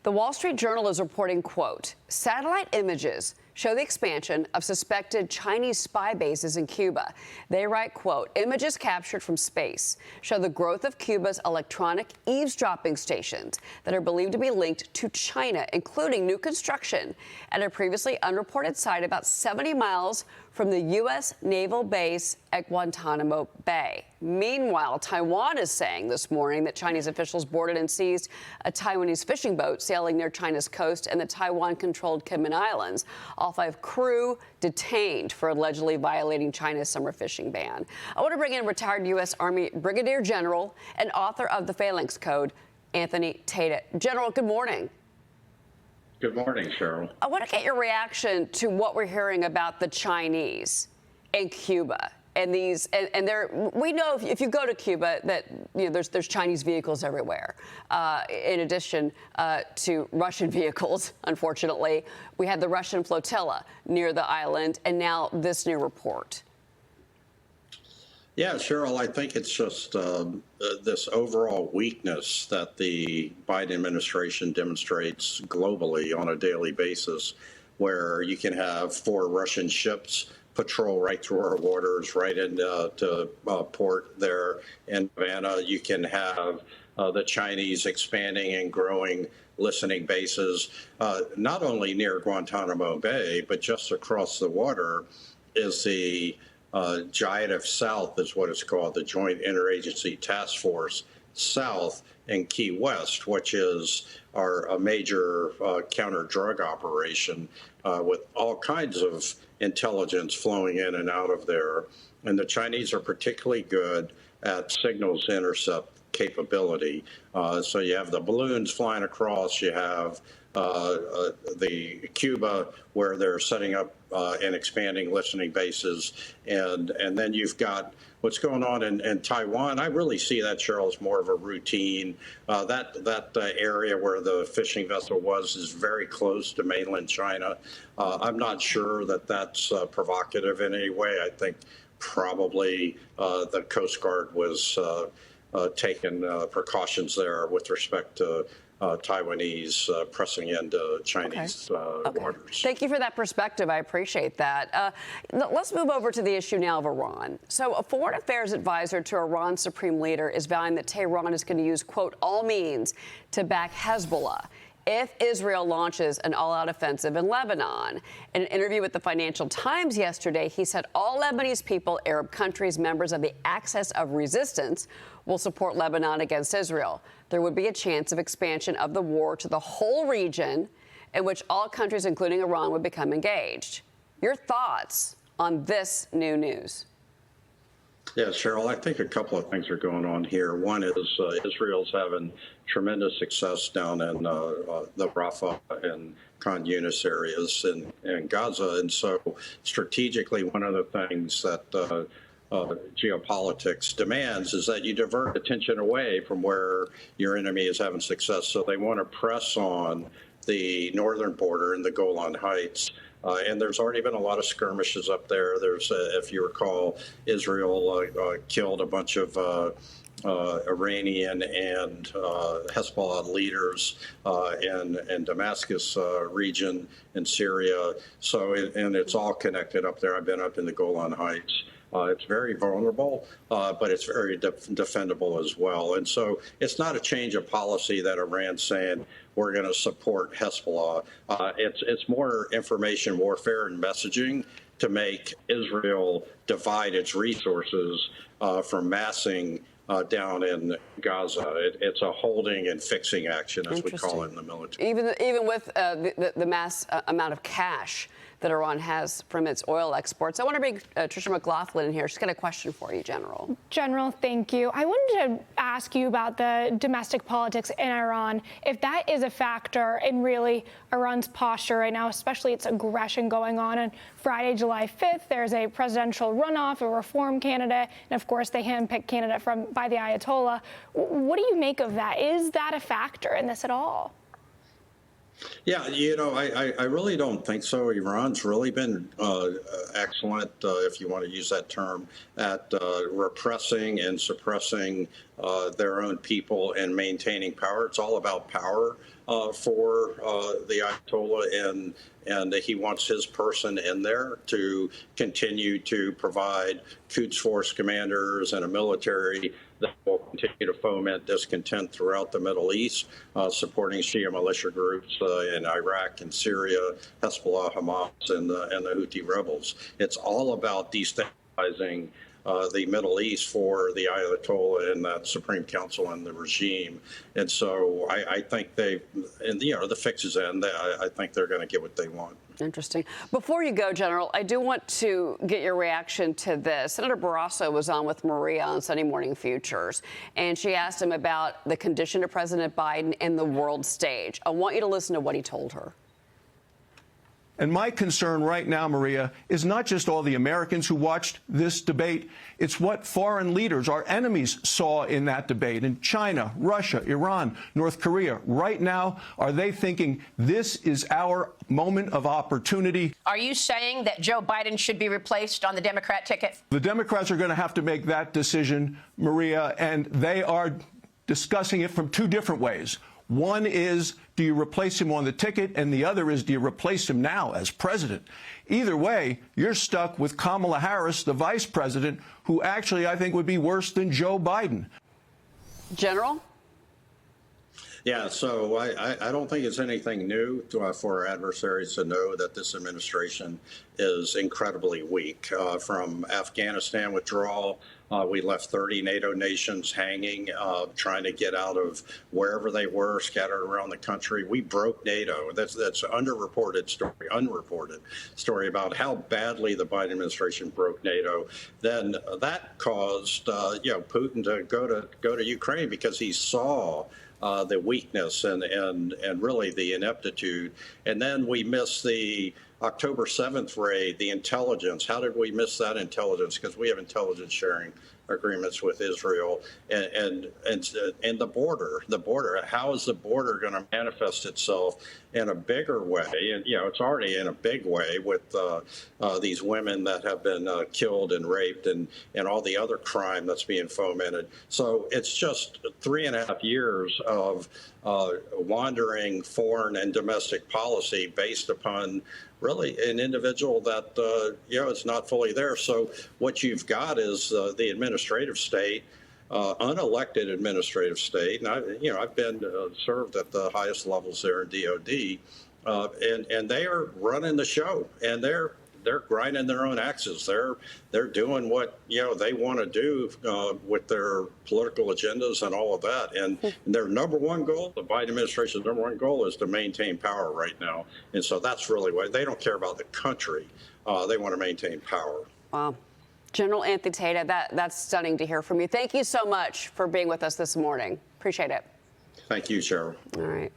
The Wall Street Journal is reporting, quote, satellite images show the expansion of suspected Chinese spy bases in Cuba. They write, quote, images captured from space show the growth of Cuba's electronic eavesdropping stations that are believed to be linked to China, including new construction at a previously unreported site about 70 miles from the U.S. naval base at Guantanamo Bay. Meanwhile, Taiwan is saying this morning that Chinese officials boarded and seized a Taiwanese fishing boat sailing near China's coast and the Taiwan-controlled Kinmen Islands. All 5 crew detained for allegedly violating China's summer fishing ban. I want to bring in retired U.S. Army Brigadier General and author of the Phalanx Code, Anthony Tata. General, good morning. Good morning, Cheryl. I want to get your reaction to what we're hearing about the Chinese and Cuba. And these, and there, we know if you go to Cuba that there's Chinese vehicles everywhere. In addition to Russian vehicles, unfortunately, we had the Russian flotilla near the island, and now this new report. Yeah, Cheryl, I think it's just this overall weakness that the Biden administration demonstrates globally on a daily basis, where you can have 4 Russian ships patrol right through our waters, right into port there in Havana. You can have the Chinese expanding and growing listening bases, not only near Guantanamo Bay, but just across the water is the JIATF South is what it's called, the Joint Interagency Task Force South in Key West, which is a major counter-drug operation with all kinds of intelligence flowing in and out of there. And the Chinese are particularly good at signals intercept capability. So you have the balloons flying across, you have the Cuba, where they're setting up and expanding listening bases, and then you've got what's going on in Taiwan. I really see that, Cheryl, as more of a routine. That area where the fishing vessel was is very close to mainland China. I'm not sure that that's provocative in any way. I think probably the Coast Guard was taking precautions there with respect to Taiwanese pressing into Chinese waters. Thank you for that perspective. I appreciate that. Let's move over to the issue now of Iran. So a foreign affairs advisor to Iran's supreme leader is vowing that Tehran is going to use, quote, all means to back Hezbollah if Israel launches an all-out offensive in Lebanon. In an interview with the Financial Times yesterday, he said all Lebanese people, Arab countries, members of the AXES of resistance, will support Lebanon against Israel. There would be a chance of expansion of the war to the whole region, in which all countries, including Iran, would become engaged. Your thoughts on this new news? Yeah, Cheryl, I think a couple of things are going on here. One is Israel's having tremendous success down in the Rafah and Khan Yunis areas in Gaza. And so strategically, one of the things that geopolitics demands is that you divert attention away from where your enemy is having success. So they want to press on the northern border in the Golan Heights. And there's already been a lot of skirmishes up there. There's, if you recall, Israel killed a bunch of Iranian and Hezbollah leaders in Damascus region in Syria. So, and it's all connected up there. I've been up in the Golan Heights. It's very vulnerable, but it's very defendable as well. And so it's not a change of policy that Iran's saying we're going to support Hezbollah. It's more information warfare and messaging to make Israel divide its resources from massing down in Gaza. It's a holding and fixing action, as we call it in the military. Even with the mass amount of cash that Iran has from its oil exports. I want to bring Tricia McLaughlin in here. She's got a question for you, General. General, thank you. I wanted to ask you about the domestic politics in Iran, if that is a factor in really Iran's posture right now, especially its aggression going on. On Friday, July 5th, there's a presidential runoff, a reform candidate, and of course, they handpicked candidate by the Ayatollah. What do you make of that? Is that a factor in this at all? Yeah, I really don't think so. Iran's really been excellent, if you want to use that term, at repressing and suppressing their own people and maintaining power. It's all about power for the Ayatollah, and he wants his person in there to continue to provide Quds Force commanders and a military that will continue to foment discontent throughout the Middle East, supporting Shia militia groups in Iraq and Syria, Hezbollah, Hamas, and the Houthi rebels. It's all about destabilizing the Middle East for the Ayatollah and that Supreme Council and the regime. And so I think the fix is in. I think they're going to get what they want. Interesting. Before you go, General, I do want to get your reaction to this. Senator Barrasso was on with Maria on Sunday Morning Futures, and she asked him about the condition of President Biden and the world stage. I want you to listen to what he told her. And my concern right now, Maria, is not just all the Americans who watched this debate. It's what foreign leaders, our enemies, saw in that debate in China, Russia, Iran, North Korea. Right now, are they thinking this is our moment of opportunity? Are you saying that Joe Biden should be replaced on the Democrat ticket? The Democrats are going to have to make that decision, Maria, and they are discussing it from two different ways. One is, do you replace him on the ticket? And the other is, do you replace him now as president? Either way, you're stuck with Kamala Harris, the vice president, who actually I think would be worse than Joe Biden. General? Yeah, so I don't think it's anything new for our adversaries to know that this administration is incredibly weak. From Afghanistan withdrawal, we left 30 NATO nations hanging, trying to get out of wherever they were, scattered around the country. We broke NATO. That's unreported story about how badly the Biden administration broke NATO. Then that caused Putin to go to Ukraine because he saw the weakness and really the ineptitude. And then we missed the October 7th raid, the intelligence. How did we miss that intelligence? Because we have intelligence sharing agreements with Israel and the border. How is the border going to manifest itself in a bigger way? And it's already in a big way with these women that have been killed and raped and all the other crime that's being fomented. So it's just 3.5 years of wandering foreign and domestic policy based upon really an individual that is not fully there. So what you've got is the administrative state, unelected administrative state, and I've been served at the highest levels there in DOD, and they are running the show, and they're grinding their own axes. They're doing what they want to do with their political agendas and all of that. And their number one goal, the Biden administration's number one goal, is to maintain power right now. And so that's really why they don't care about the country. They want to maintain power. Wow. General Anthony Tata, that's stunning to hear from you. Thank you so much for being with us this morning. Appreciate it. Thank you, Cheryl. All right.